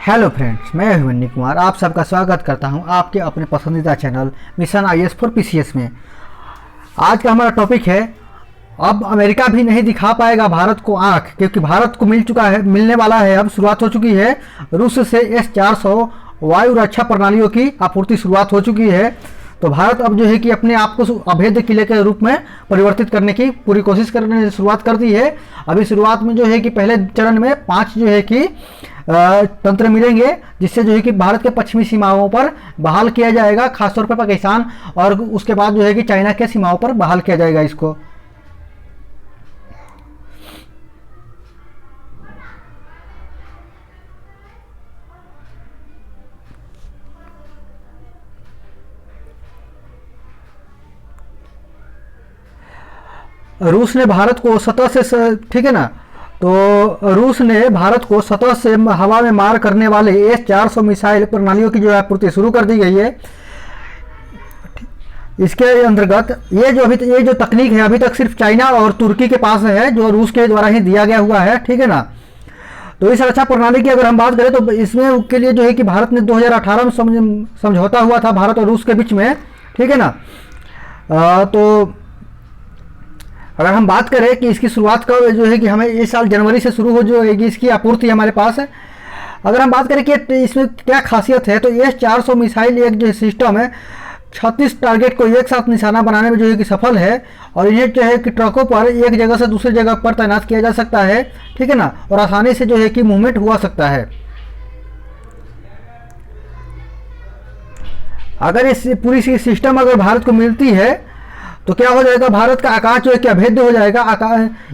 Hello friends, मैं अभिमन्यु कुमार आप सबका स्वागत करता हूं आपके अपने पसंदीदा channel mission IAS for PCS में। आज का हमारा टॉपिक है, अब अमेरिका भी नहीं दिखा पाएगा भारत को आंख, क्योंकि भारत को मिलने वाला है, अब शुरुआत हो चुकी है। रूस से S-400 वायु रक्षा प्रणालियों की आपूर्ति शुरुआत हो चुकी है। तो भारत अब जो है कि अपने आप को अभेद्य किले के रूप में परिवर्तित करने की पूरी कोशिश करने शुरुआत कर दी है। अभी शुरुआत में जो है कि पहले चरण में 5 जो है कि तंत्र मिलेंगे, जिससे जो है कि भारत के पश्चिमी सीमाओं पर बहाल किया जाएगा, खासतौर पर पाकिस्तान, और उसके बाद जो है कि चाइना के सीमाओं पर बहाल किया जाएगा इसको। रूस ने भारत को सतह से, ठीक है ना, तो रूस ने भारत को सतह से हवा में मार करने वाले S-400 मिसाइल प्रणालियों की जो है आपूर्ति शुरू कर दी गई है। इसके अंतर्गत ये जो तकनीक है अभी तक सिर्फ चाइना और तुर्की के पास है, जो रूस के द्वारा ही दिया गया हुआ है, ठीक है ना। तो इस रक्षा प्रणाली की अगर हम बात करें तो इसमें के लिए जो है कि भारत ने 2018 में समझौता हुआ था भारत और रूस के बीच में, ठीक है ना। तो अगर हम बात करें कि इसकी शुरुआत कब जो है कि हमें इस साल जनवरी से शुरू हो जाएगी इसकी आपूर्ति हमारे पास है। अगर हम बात करें कि इसमें क्या खासियत है, तो S-400 मिसाइल एक जो सिस्टम है 36 टारगेट को एक साथ निशाना बनाने में जो है कि सफल है, और इन्हें जो है कि ट्रकों पर एक जगह से दूसरी जगह पर तैनात किया जा सकता है, ठीक है ना, और आसानी से जो है कि मूवमेंट हुआ सकता है। अगर इस पूरी सिस्टम अगर भारत को मिलती है तो क्या हो जाएगा, भारत का आकाश जो है कि अभेद्य हो जाएगा।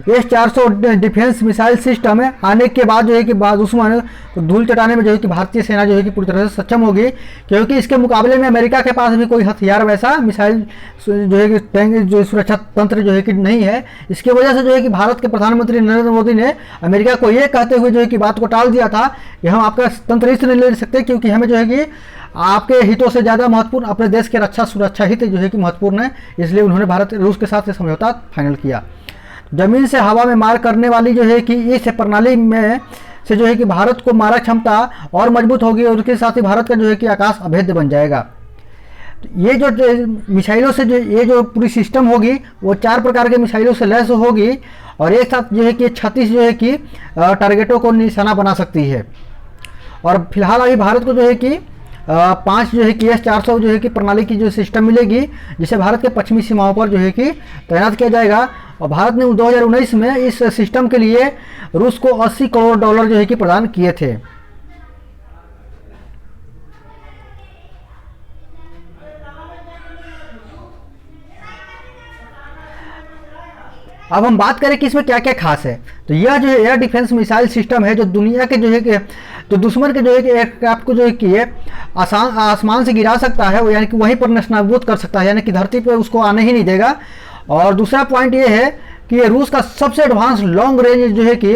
S-400 डिफेंस मिसाइल सिस्टम है आने के बाद जो है कि दुश्मन को धूल चटाने में जो है कि भारतीय सेना जो है कि पूरी तरह से सक्षम होगी, क्योंकि इसके मुकाबले में अमेरिका के पास भी कोई हथियार वैसा मिसाइल जो है कि टैंक जो सुरक्षा तंत्र जो है कि नहीं है। इसकी वजह से जो है कि भारत के प्रधानमंत्री नरेंद्र मोदी ने अमेरिका को ये कहते हुए जो है कि बात को टाल दिया था कि हम आपका तंत्र इसलिए नहीं ले सकते क्योंकि हमें जो है कि आपके हितों से ज़्यादा महत्वपूर्ण अपने देश के रक्षा सुरक्षा हित जो है कि महत्वपूर्ण है। इसलिए उन्होंने भारत रूस के साथ समझौता फाइनल किया। जमीन से हवा में मार करने वाली जो है कि इस प्रणाली में से जो है कि भारत को मारक क्षमता और मजबूत होगी, और उसके साथ ही भारत का जो है कि आकाश अभेद्य बन जाएगा। ये जो मिसाइलों से ये जो पूरी सिस्टम होगी वो 4 प्रकार के मिसाइलों से लैस होगी, और एक साथ जो है कि 36 जो है कि टारगेटों को निशाना बना सकती है। और फिलहाल अभी भारत को जो है कि 5 जो है कि S-400 जो है कि प्रणाली की जो सिस्टम मिलेगी, जिसे भारत के पश्चिमी सीमाओं पर जो है कि तैनात किया जाएगा। और भारत ने 2019 में इस सिस्टम के लिए रूस को $80 करोड़ जो है कि प्रदान किए थे। अब हम बात करें कि इसमें क्या क्या खास है, तो यह जो एयर डिफेंस मिसाइल सिस्टम है जो दुनिया के जो है कि तो दुश्मन के जो है कि एयरक्राफ्ट को जो है कि आसमान से गिरा सकता है, वो यानी कि वहीं पर नष्ट कर सकता है, यानी कि धरती पर उसको आने ही नहीं देगा। और दूसरा पॉइंट ये है कि ये रूस का सबसे एडवांस लॉन्ग रेंज जो है कि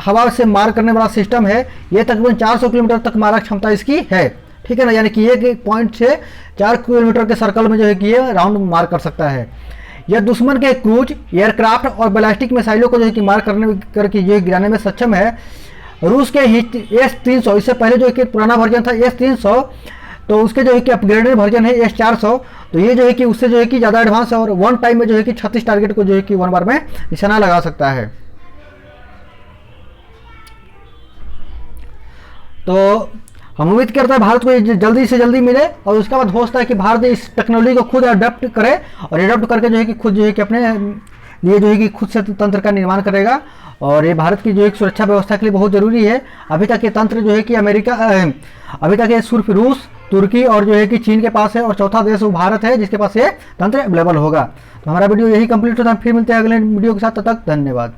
हवा से मार करने वाला सिस्टम है। ये तकरीबन 400 किलोमीटर तक मारक क्षमता इसकी है, ठीक है ना, यानी कि एक पॉइंट से 4 किलोमीटर के सर्कल में जो है कि ये राउंड मार कर सकता है। यह दुश्मन के क्रूज एयरक्राफ्ट और बैलिस्टिक मिसाइलों को जो है कि मार करके ये गिराने में सक्षम है। रूस के S-300, इससे पहले जो है कि पुराना वर्जन था S-300, तो उसके जो है कि अपग्रेडेड वर्जन है S-400, तो ये जो है कि उससे जो है कि ज़्यादा एडवांस है, और वन टाइम में जो है कि 36 टारगेट को जो है कि वन बार में निशाना लगा सकता है। तो हम उम्मीद करते हैं भारत को जल्दी से जल्दी मिले, और उसके बाद हो सकता है कि भारत इस टेक्नोलॉजी को खुद अडॉप्ट करे, और अडॉप्ट करके जो है कि खुद जो है कि अपने लिए जो है कि खुद से तंत्र का निर्माण करेगा। और ये भारत की जो एक सुरक्षा व्यवस्था के लिए बहुत ज़रूरी है। अभी तक ये तंत्र जो है कि अभी तक ये सिर्फ रूस, तुर्की और जो है कि चीन के पास है, और चौथा देश वो भारत है जिसके पास ये तंत्र अवेलेबल होगा। तो हमारा वीडियो यही कंप्लीट होता है, फिर मिलते हैं अगले वीडियो के साथ, तब तक धन्यवाद।